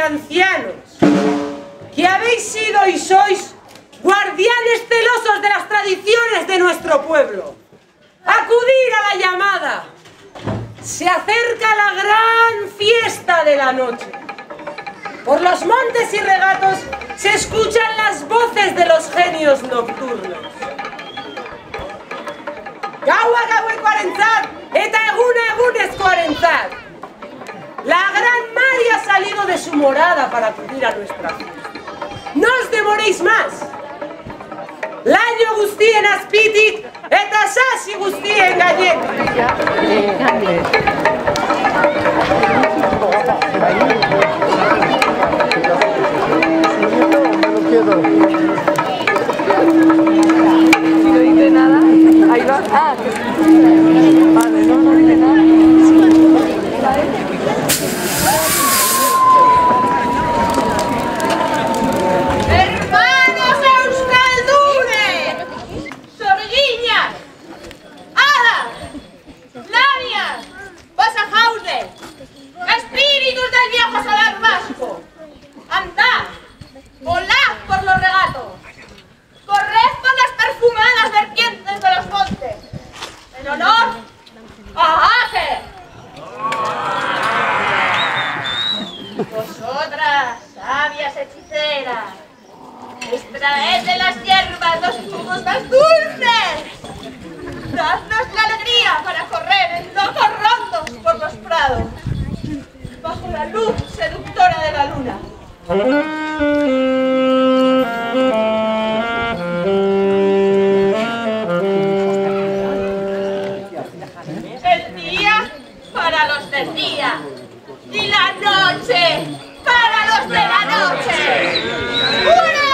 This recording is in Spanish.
ancianos, que habéis sido y sois guardianes celosos de las tradiciones de nuestro pueblo. ¡Acudid a la llamada! Se acerca la gran fiesta de la noche. Por los montes y regatos se escuchan las voces de los genios nocturnos. Gaua gauekoarentzat eta eguneskoarentzat. La gran Mari ha salido de su morada para acudir a nuestra fiesta. No os demoréis más. Laino guztien azpitik eta sasi guztien gainetik. Si no dice nada, ahí va. Ah, vale, no dice nada. Hermanos euskaldunes, sorgiñas, hadas, lanias, pasajauses, espíritus del viejo solar vasco, andad, volad por los regatos, corred por las perfumadas vertientes de los montes, en honor a Ager. Vosotras, sabias hechiceras, extraed de las hierbas los jugos más dulces. Dadnos la alegría para correr en locos rondos por los prados, bajo la luz seductora de la luna. El día para los del día y la noche para los de la noche. ¡Una